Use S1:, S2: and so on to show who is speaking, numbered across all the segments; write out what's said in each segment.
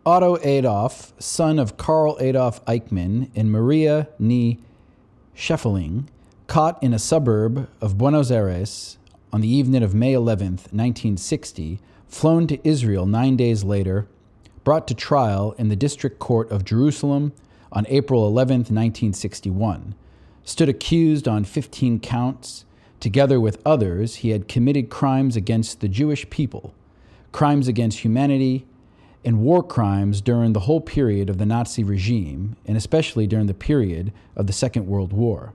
S1: Otto Adolf, son of Karl Adolf Eichmann and Maria nie Schäffeling, caught in a suburb of Buenos Aires on the evening of May 11th, 1960, flown to Israel 9 days later, brought to trial in the District Court of Jerusalem on April 11th, 1961, stood accused on 15 counts. Together with others, he had committed crimes against the Jewish people, crimes against humanity, and war crimes during the whole period of the Nazi regime, and especially during the period of the Second World War.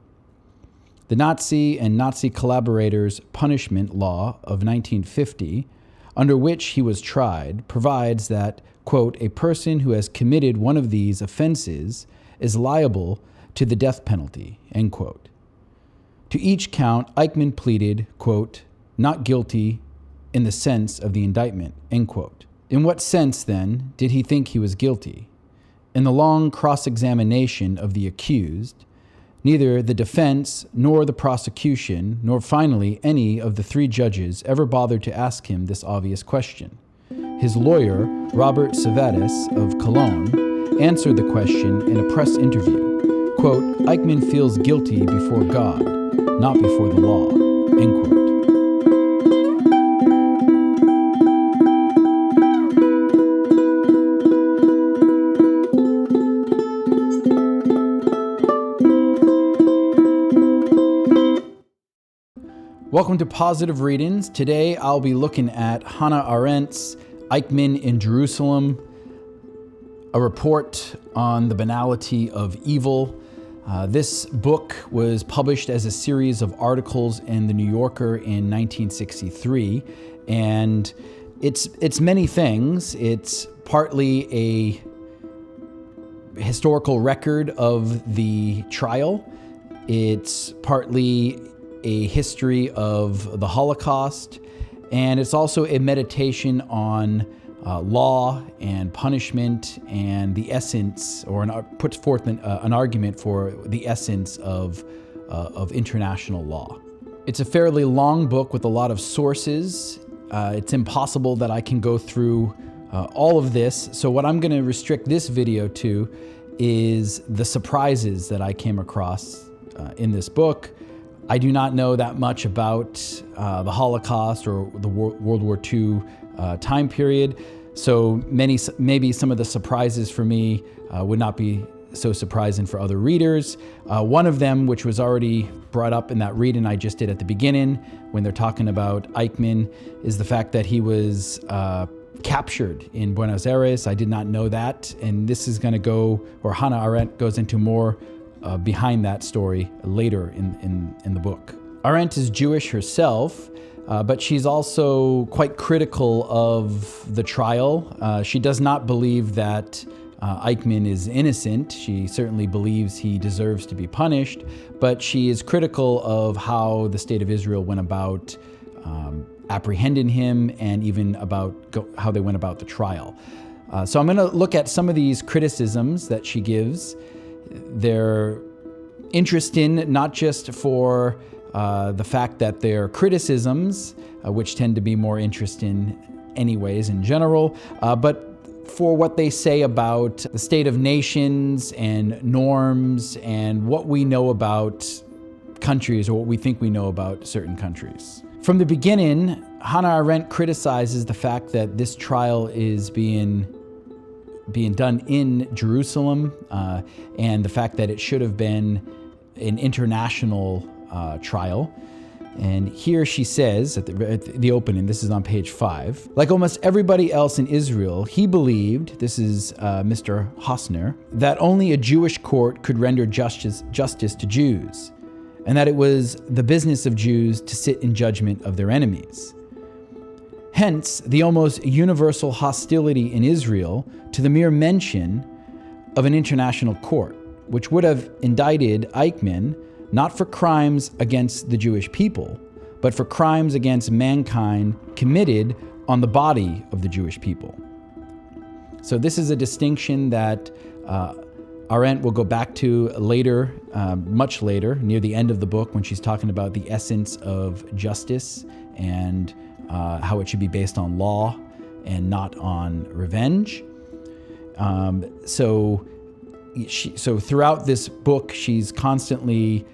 S1: The Nazi and Nazi collaborators' punishment law of 1950, under which he was tried, provides that, quote, a person who has committed one of these offenses is liable to the death penalty, end quote. To each count, Eichmann pleaded, quote, not guilty in the sense of the indictment, end quote. In what sense, then, did he think he was guilty? In the long cross-examination of the accused, neither the defense nor the prosecution, nor finally any of the three judges ever bothered to ask him this obvious question. His lawyer, Robert Savadis of Cologne, answered the question in a press interview. Quote, Eichmann feels guilty before God, not before the law, end quote. Welcome to Positive Readings. Today I'll be looking at Hannah Arendt's Eichmann in Jerusalem, a report on the banality of evil. This book was published as a series of articles in The New Yorker in 1963, and it's many things. It's partly a historical record of the trial. It's partly a history of the Holocaust, and it's also a meditation on law and punishment and the essence, or puts forth an argument for the essence of international law. It's a fairly long book with a lot of sources. It's impossible that I can go through all of this, so what I'm going to restrict this video to is the surprises that I came across in this book. I do not know that much about the Holocaust or the World War II time period, so maybe some of the surprises for me would not be so surprising for other readers. One of them, which was already brought up in that reading I just did at the beginning, when they're talking about Eichmann, is the fact that he was captured in Buenos Aires. I did not know that, and this is going to go, or Hannah Arendt goes into more behind that story later in the book. Arendt is Jewish herself, but she's also quite critical of the trial. She does not believe that Eichmann is innocent. She certainly believes he deserves to be punished, but she is critical of how the state of Israel went about apprehending him, and even about how they went about the trial. So I'm going to look at some of these criticisms that she gives. They're interesting, not just for the fact that they're criticisms, which tend to be more interesting anyways in general, but for what they say about the state of nations and norms and what we know about countries, or what we think we know about certain countries. From the beginning, Hannah Arendt criticizes the fact that this trial is being done in Jerusalem, and the fact that it should have been an international trial. And here she says at the opening, this is on page 5, like almost everybody else in Israel, he believed, this is Mr. Hosner, that only a Jewish court could render justice to Jews, and that it was the business of Jews to sit in judgment of their enemies. Hence, the almost universal hostility in Israel to the mere mention of an international court, which would have indicted Eichmann not for crimes against the Jewish people, but for crimes against mankind committed on the body of the Jewish people. So this is a distinction that Arendt will go back to later, much later, near the end of the book, when she's talking about the essence of justice and how it should be based on law and not on revenge. So throughout this book, she's constantly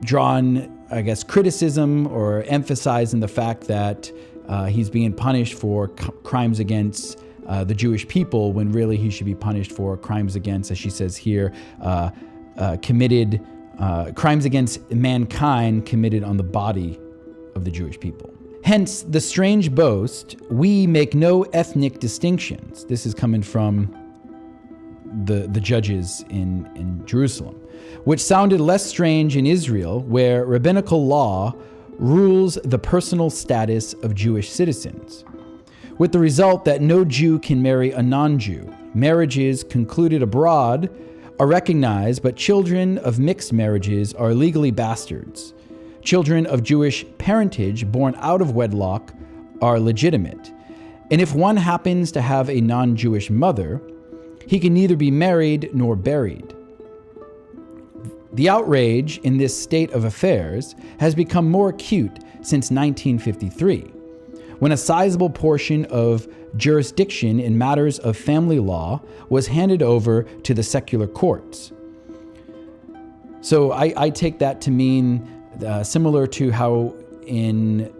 S1: drawn, I guess, criticism or emphasizing the fact that he's being punished for crimes against the Jewish people, when really he should be punished for crimes against, as she says here, committed crimes against mankind committed on the body of the Jewish people. Hence, the strange boast, we make no ethnic distinctions. This is coming from the judges in Jerusalem, which sounded less strange in Israel, where rabbinical law rules the personal status of Jewish citizens, with the result that no Jew can marry a non-Jew. Marriages concluded abroad are recognized, but children of mixed marriages are legally bastards. Children of Jewish parentage born out of wedlock are legitimate. And if one happens to have a non-Jewish mother, he can neither be married nor buried. The outrage in this state of affairs has become more acute since 1953, when a sizable portion of jurisdiction in matters of family law was handed over to the secular courts. So I take that to mean similar to how in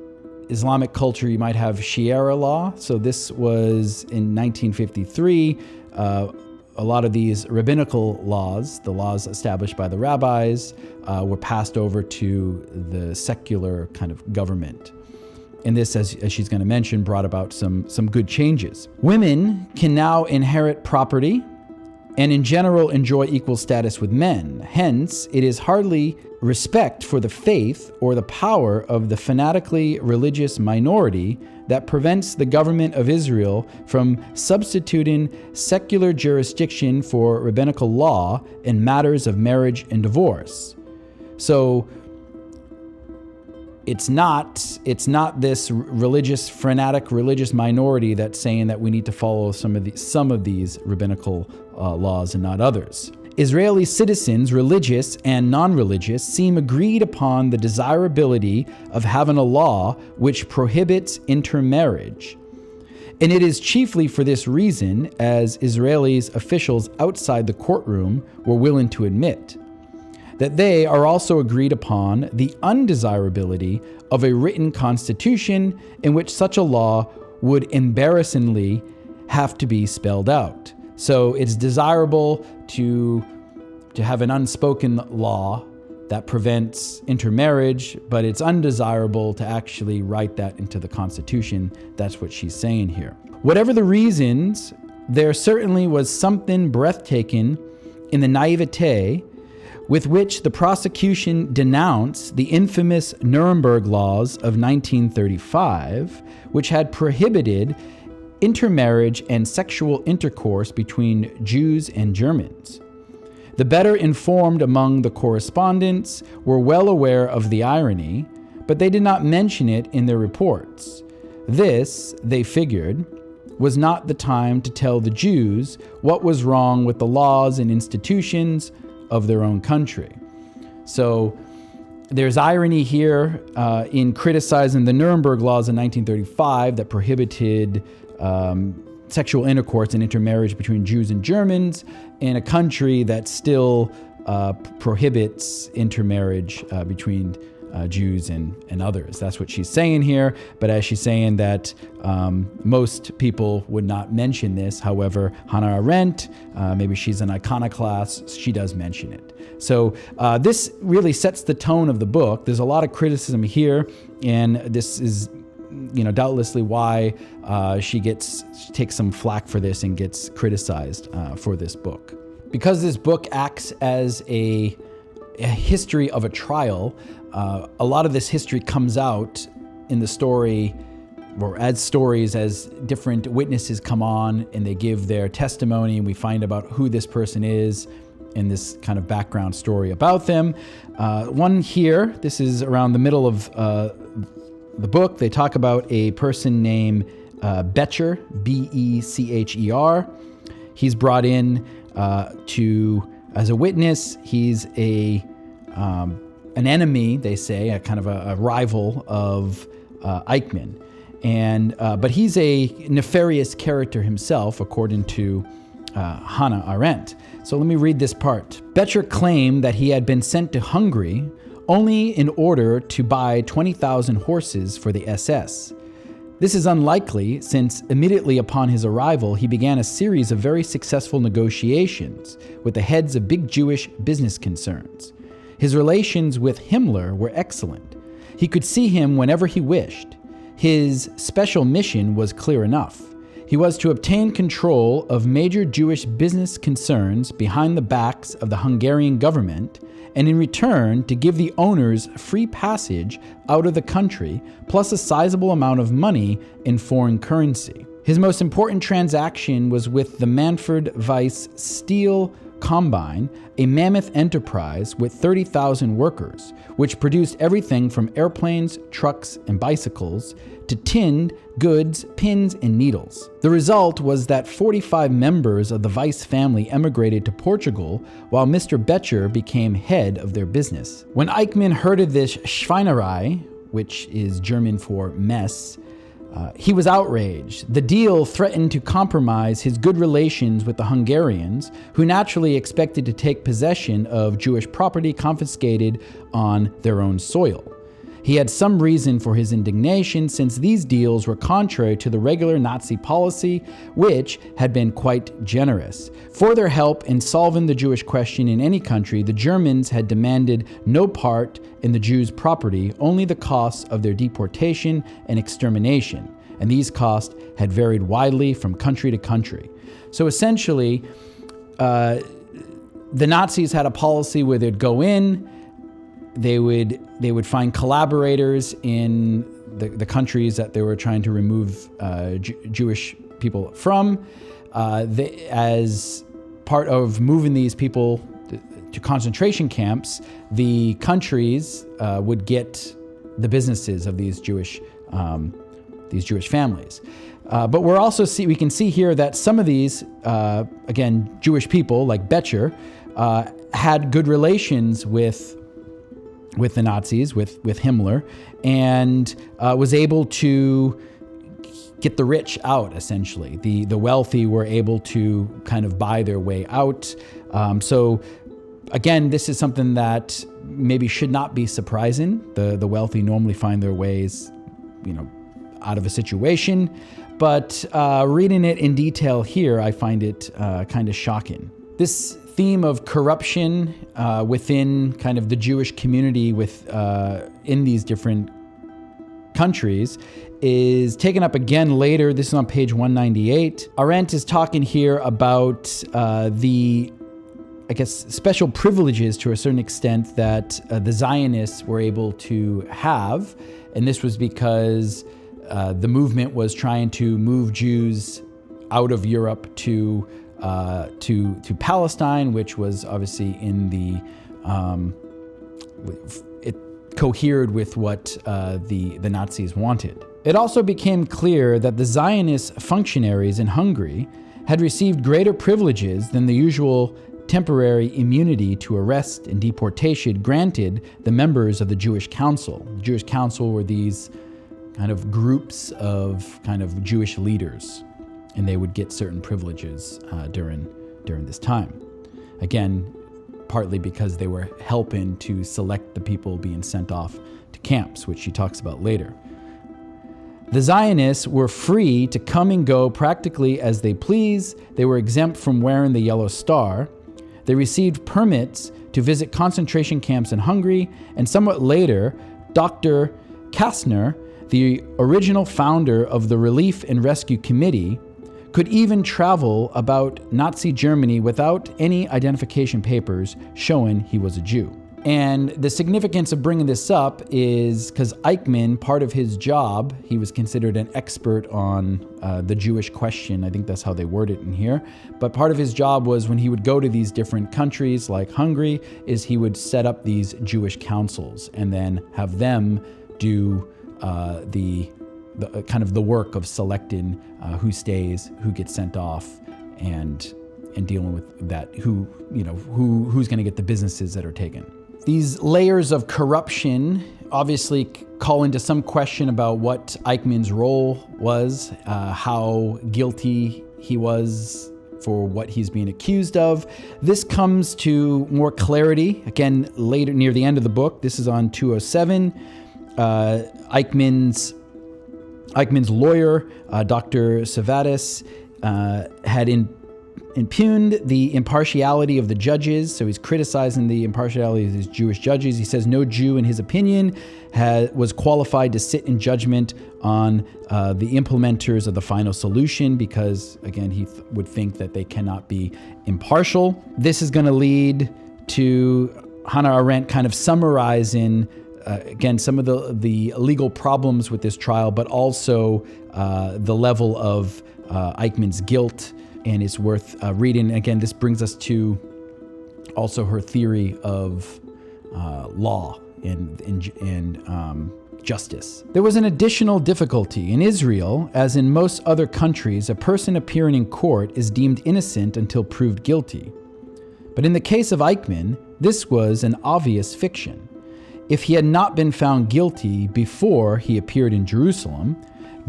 S1: Islamic culture you might have Sharia law. So this was in 1953. A lot of these rabbinical laws, the laws established by the rabbis, were passed over to the secular kind of government. And this, as she's going to mention, brought about some good changes. Women can now inherit property and in general enjoy equal status with men. Hence, it is hardly respect for the faith or the power of the fanatically religious minority that prevents the government of Israel from substituting secular jurisdiction for rabbinical law in matters of marriage and divorce. So it's not this fanatic religious minority that's saying that we need to follow some of these rabbinical laws and not others. Israeli citizens, religious and non-religious, seem agreed upon the desirability of having a law which prohibits intermarriage. And it is chiefly for this reason, as Israelis officials outside the courtroom were willing to admit, that they are also agreed upon the undesirability of a written constitution in which such a law would embarrassingly have to be spelled out. So it's desirable to have an unspoken law that prevents intermarriage, but it's undesirable to actually write that into the Constitution. That's what she's saying here. Whatever the reasons, there certainly was something breathtaking in the naivete with which the prosecution denounced the infamous Nuremberg laws of 1935, which had prohibited intermarriage and sexual intercourse between Jews and Germans. The better informed among the correspondents were well aware of the irony, but they did not mention it in their reports. This, they figured, was not the time to tell the Jews what was wrong with the laws and institutions of their own country. So there's irony here in criticizing the Nuremberg laws in 1935 that prohibited sexual intercourse and intermarriage between Jews and Germans in a country that still prohibits intermarriage between Jews and others. That's what she's saying here. But as she's saying that most people would not mention this. However, Hannah Arendt, maybe she's an iconoclast, she does mention it. So this really sets the tone of the book. There's a lot of criticism here, and this is doubtlessly why she takes some flack for this and gets criticized for this book. Because this book acts as a history of a trial, a lot of this history comes out in the story, or as stories, as different witnesses come on and they give their testimony, and we find about who this person is and this kind of background story about them. One here, this is around the middle of the book. They talk about a person named Becher, Becher. He's brought in as a witness. He's an enemy, they say, a kind of a rival of Eichmann. But he's a nefarious character himself, according to Hannah Arendt. So let me read this part. Becher claimed that he had been sent to Hungary only in order to buy 20,000 horses for the SS. This is unlikely, since immediately upon his arrival, he began a series of very successful negotiations with the heads of big Jewish business concerns. His relations with Himmler were excellent. He could see him whenever he wished. His special mission was clear enough. He was to obtain control of major Jewish business concerns behind the backs of the Hungarian government, and in return to give the owners free passage out of the country, plus a sizable amount of money in foreign currency. His most important transaction was with the Manfred Weiss Steel Combine, a mammoth enterprise with 30,000 workers, which produced everything from airplanes, trucks, and bicycles to tinned goods, pins, and needles. The result was that 45 members of the Weiss family emigrated to Portugal, while Mr. Becher became head of their business. When Eichmann heard of this Schweinerei, which is German for mess, he was outraged. The deal threatened to compromise his good relations with the Hungarians, who naturally expected to take possession of Jewish property confiscated on their own soil. He had some reason for his indignation, since these deals were contrary to the regular Nazi policy, which had been quite generous. For their help in solving the Jewish question in any country, the Germans had demanded no part in the Jews' property, only the costs of their deportation and extermination. And these costs had varied widely from country to country. So essentially, the Nazis had a policy where they'd go in, they would find collaborators in the countries that they were trying to remove Jewish people from. As part of moving these people to concentration camps, the countries would get the businesses of these Jewish families. But we can see here that some of these, again, Jewish people like Becher, had good relations with the Nazis, with Himmler, and was able to get the rich out, essentially. The wealthy were able to kind of buy their way out. So again, this is something that maybe should not be surprising. The wealthy normally find their ways, out of a situation. But reading it in detail here, I find it kind of shocking. This theme of corruption within kind of the Jewish community in these different countries is taken up again later. This is on page 198. Arendt is talking here about the special privileges to a certain extent that the Zionists were able to have. And this was because the movement was trying to move Jews out of Europe to Palestine, which was obviously it cohered with what the Nazis wanted. It also became clear that the Zionist functionaries in Hungary had received greater privileges than the usual temporary immunity to arrest and deportation granted the members of the Jewish Council. The Jewish Council were these kind of groups of kind of Jewish leaders, and they would get certain privileges during this time. Again, partly because they were helping to select the people being sent off to camps, which she talks about later. The Zionists were free to come and go practically as they please. They were exempt from wearing the yellow star. They received permits to visit concentration camps in Hungary, and somewhat later, Dr. Kastner, the original founder of the Relief and Rescue Committee, could even travel about Nazi Germany without any identification papers showing he was a Jew. And the significance of bringing this up is because Eichmann, part of his job, he was considered an expert on the Jewish question. I think that's how they word it in here. But part of his job was when he would go to these different countries like Hungary, is he would set up these Jewish councils and then have them do the kind of the work of selecting who stays, who gets sent off, and dealing with that, who's going to get the businesses that are taken. These layers of corruption obviously call into some question about what Eichmann's role was, how guilty he was for what he's being accused of. This comes to more clarity, again, later near the end of the book. This is on 207. Eichmann's lawyer, Dr. Savatis, had impugned the impartiality of the judges. So he's criticizing the impartiality of these Jewish judges. He says no Jew, in his opinion, was qualified to sit in judgment on the implementers of the final solution because, again, he would think that they cannot be impartial. This is going to lead to Hannah Arendt kind of summarizing, again, some of the legal problems with this trial, but also the level of Eichmann's guilt, and it's worth reading. Again, this brings us to also her theory of law and justice. There was an additional difficulty. In Israel, as in most other countries, a person appearing in court is deemed innocent until proved guilty. But in the case of Eichmann, this was an obvious fiction. If he had not been found guilty before he appeared in Jerusalem,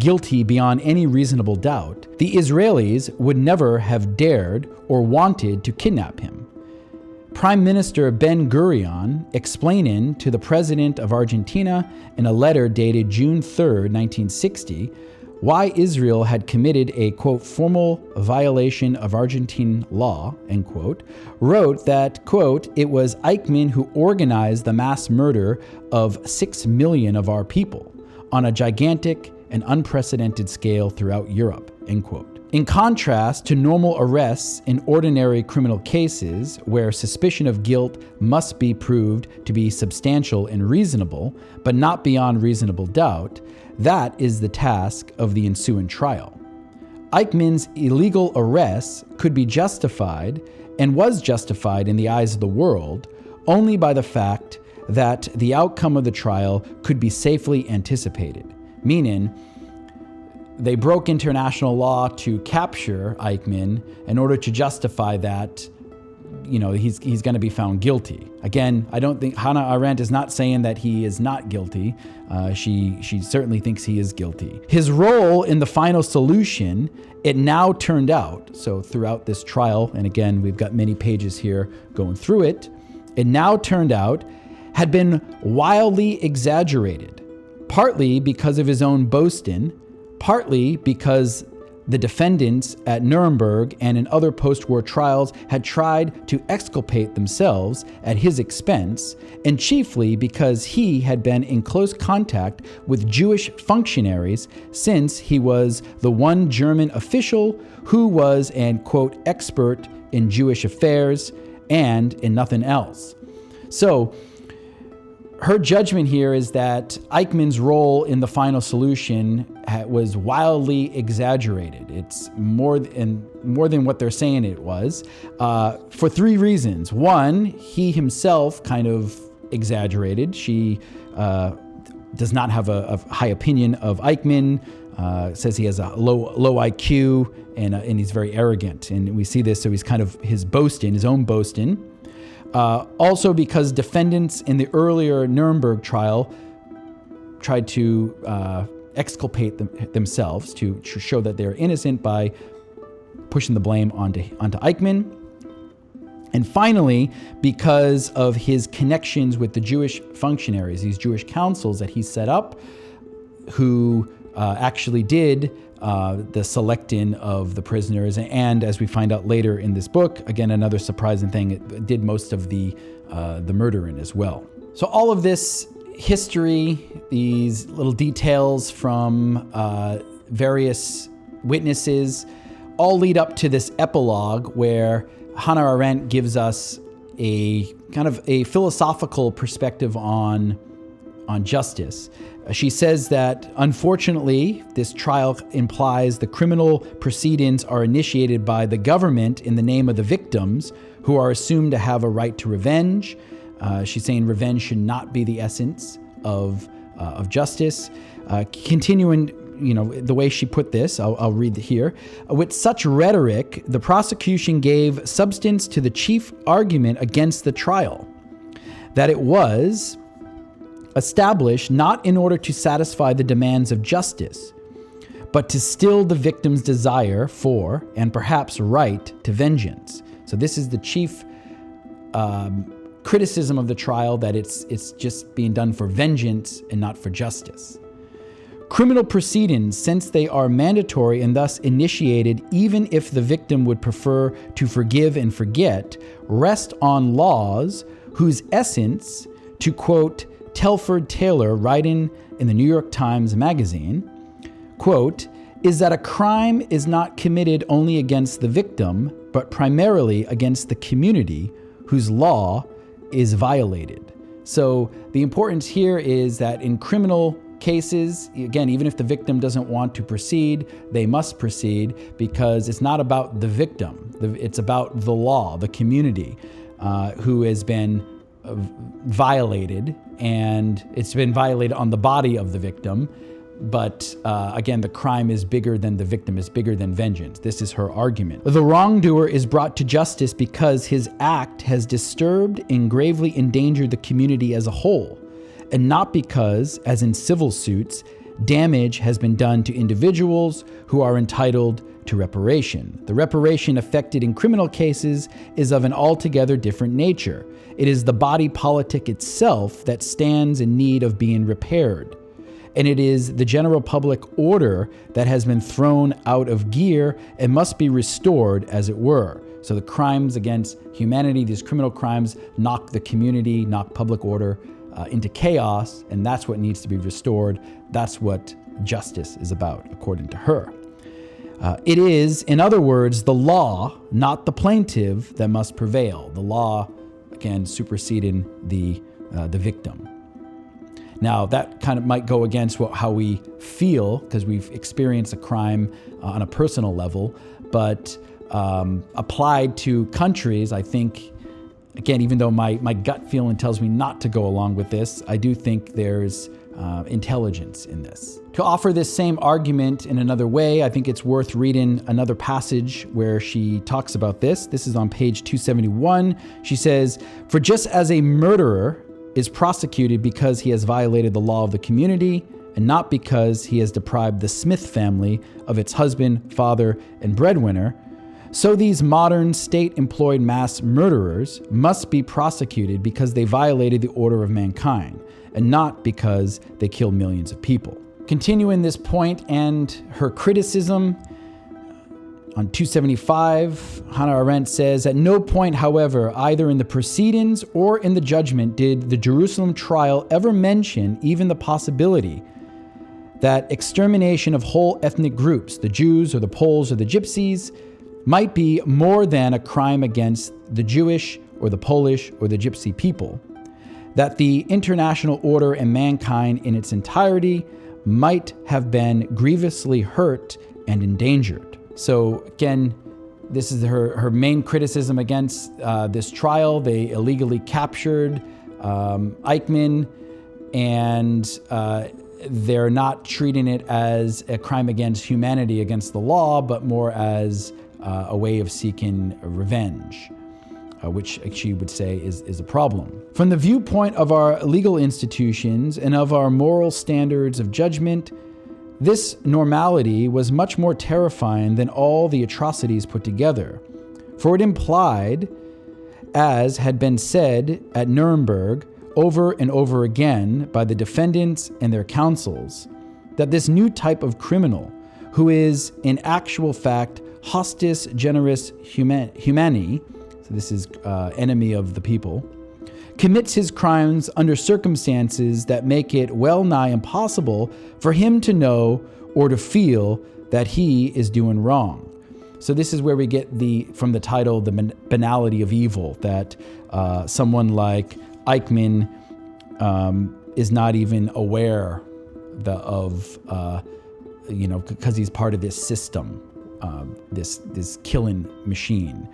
S1: guilty beyond any reasonable doubt, the Israelis would never have dared or wanted to kidnap him. Prime Minister Ben-Gurion, explaining to the President of Argentina in a letter dated June 3, 1960, why Israel had committed a, quote, formal violation of Argentine law, end quote, wrote that, quote, it was Eichmann who organized the mass murder of 6 million of our people on a gigantic and unprecedented scale throughout Europe, end quote. In contrast to normal arrests in ordinary criminal cases where suspicion of guilt must be proved to be substantial and reasonable, but not beyond reasonable doubt, that is the task of the ensuing trial. Eichmann's illegal arrest could be justified, and was justified in the eyes of the world, only by the fact that the outcome of the trial could be safely anticipated, meaning they broke international law to capture Eichmann in order to justify that, he's going to be found guilty. Again, I don't think Hannah Arendt is not saying that he is not guilty. She certainly thinks he is guilty. His role in the final solution, it now turned out, so throughout this trial, and again, we've got many pages here going through it, it now turned out had been wildly exaggerated, partly because of his own boasting, partly because the defendants at Nuremberg and in other post-war trials had tried to exculpate themselves at his expense, and chiefly because he had been in close contact with Jewish functionaries since he was the one German official who was an, quote, expert in Jewish affairs and in nothing else. So, her judgment here is that Eichmann's role in the final solution was wildly exaggerated. It's more than what they're saying it was, for 3 reasons. One, he himself kind of exaggerated. She does not have a high opinion of Eichmann, says he has a low IQ, and he's very arrogant. And we see this, so he's kind of his own boasting. Also because defendants in the earlier Nuremberg trial tried to exculpate themselves to show that they're innocent by pushing the blame onto Eichmann. And finally, because of his connections with the Jewish functionaries, these Jewish councils that he set up, who actually did the selecting of the prisoners, and as we find out later in this book, again, another surprising thing, it did most of the murdering as well. So all of this history, these little details from various witnesses, all lead up to this epilogue where Hannah Arendt gives us a kind of a philosophical perspective on justice. She says that, unfortunately, this trial implies the criminal proceedings are initiated by the government in the name of the victims, who are assumed to have a right to revenge. She's saying revenge should not be the essence of justice. Continuing, the way she put this, I'll read here. With such rhetoric, the prosecution gave substance to the chief argument against the trial, that it was established not in order to satisfy the demands of justice, but to still the victim's desire for, and perhaps right, to vengeance. So this is the chief criticism of the trial, that it's just being done for vengeance and not for justice. Criminal proceedings, since they are mandatory and thus initiated even if the victim would prefer to forgive and forget, rest on laws whose essence, to quote Telford Taylor, writing in the New York Times Magazine, quote, is that a crime is not committed only against the victim, but primarily against the community whose law is violated. So the importance here is that in criminal cases, again, even if the victim doesn't want to proceed, they must proceed, because it's not about the victim. It's about the law, the community who has been violated, and it's been violated on the body of the victim. But again, the crime is bigger than the victim, is bigger than vengeance. This is her argument. The wrongdoer is brought to justice because his act has disturbed and gravely endangered the community as a whole, and not because, as in civil suits, damage has been done to individuals who are entitled to reparation. The reparation affected in criminal cases is of an altogether different nature. It is the body politic itself that stands in need of being repaired. And it is the general public order that has been thrown out of gear and must be restored, as it were. So the crimes against humanity, these criminal crimes, knock the community, knock public order into chaos, and that's what needs to be restored. That's what justice is about, according to her. It is, in other words, the law, not the plaintiff, that must prevail. The law, again, superseding the victim. Now, that kind of might go against how we feel, because we've experienced a crime on a personal level, but applied to countries, I think, again, even though my gut feeling tells me not to go along with this, I do think there's intelligence in this. To offer this same argument in another way, I think it's worth reading another passage where she talks about this. This is on page 271. She says, "For just as a murderer is prosecuted because he has violated the law of the community, and not because he has deprived the Smith family of its husband, father, and breadwinner, so these modern state-employed mass murderers must be prosecuted because they violated the order of mankind, and not because they killed millions of people." Continuing this point and her criticism, on 275, Hannah Arendt says, "At no point, however, either in the proceedings or in the judgment did the Jerusalem trial ever mention even the possibility that extermination of whole ethnic groups, the Jews or the Poles or the Gypsies, might be more than a crime against the Jewish or the Polish or the Gypsy people, that the international order and mankind in its entirety might have been grievously hurt and endangered." So again, this is her main criticism against this trial. They illegally captured Eichmann, and they're not treating it as a crime against humanity, against the law, but more as a way of seeking revenge, which she would say is a problem. From the viewpoint of our legal institutions and of our moral standards of judgment, this normality was much more terrifying than all the atrocities put together, for it implied, as had been said at Nuremberg over and over again by the defendants and their counsels, that this new type of criminal, who is in actual fact hostis generis humani, so this is enemy of the people, commits his crimes under circumstances that make it well nigh impossible for him to know or to feel that he is doing wrong. So this is where we get from the title, the banality of evil, that someone like Eichmann is not even aware because he's part of this system, this killing machine.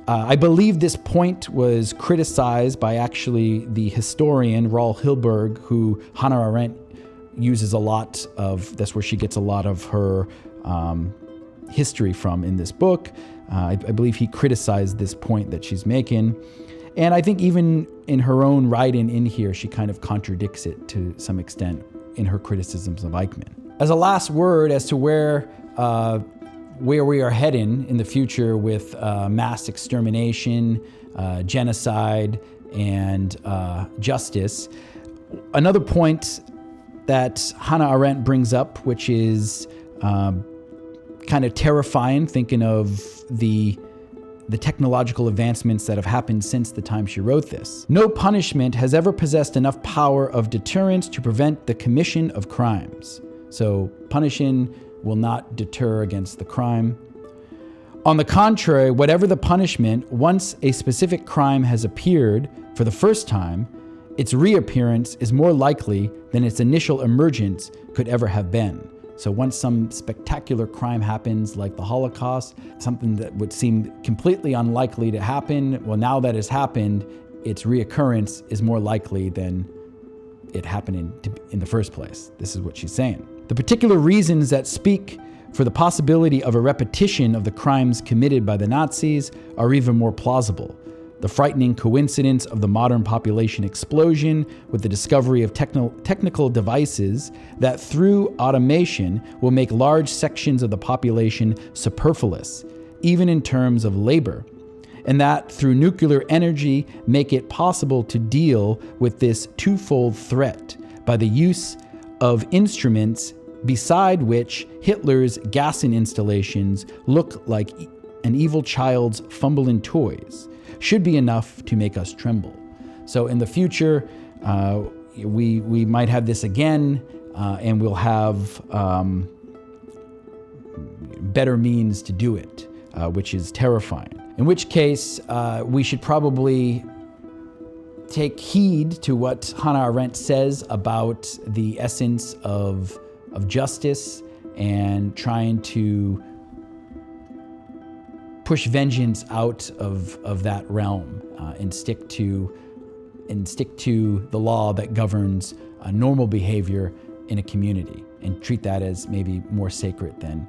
S1: I believe this point was criticized by actually the historian Raoul Hilberg, who Hannah Arendt uses a lot of. That's where she gets a lot of her history from in this book. I believe he criticized this point that she's making. And I think even in her own writing in here, she kind of contradicts it to some extent in her criticisms of Eichmann. As a last word as to where we are heading in the future with mass extermination, genocide, and justice, another point that Hannah Arendt brings up, which is kind of terrifying, thinking of the technological advancements that have happened since the time she wrote this. No punishment has ever possessed enough power of deterrence to prevent the commission of crimes. So punishing will not deter against the crime. On the contrary, whatever the punishment, once a specific crime has appeared for the first time, its reappearance is more likely than its initial emergence could ever have been. So once some spectacular crime happens, like the Holocaust, something that would seem completely unlikely to happen, well, now that has happened, its reoccurrence is more likely than it happening in the first place. This is what she's saying. The particular reasons that speak for the possibility of a repetition of the crimes committed by the Nazis are even more plausible. The frightening coincidence of the modern population explosion with the discovery of technical devices that through automation will make large sections of the population superfluous, even in terms of labor, and that through nuclear energy make it possible to deal with this twofold threat by the use of instruments beside which Hitler's gassing installations look like an evil child's fumbling toys, should be enough to make us tremble. So in the future, we might have this again, and we'll have better means to do it, which is terrifying. In which case, we should probably take heed to what Hannah Arendt says about the essence of justice and trying to push vengeance out of that realm and stick to the law that governs normal behavior in a community and treat that as maybe more sacred than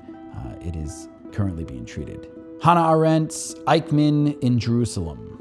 S1: it is currently being treated. Hannah Arendt's Eichmann in Jerusalem.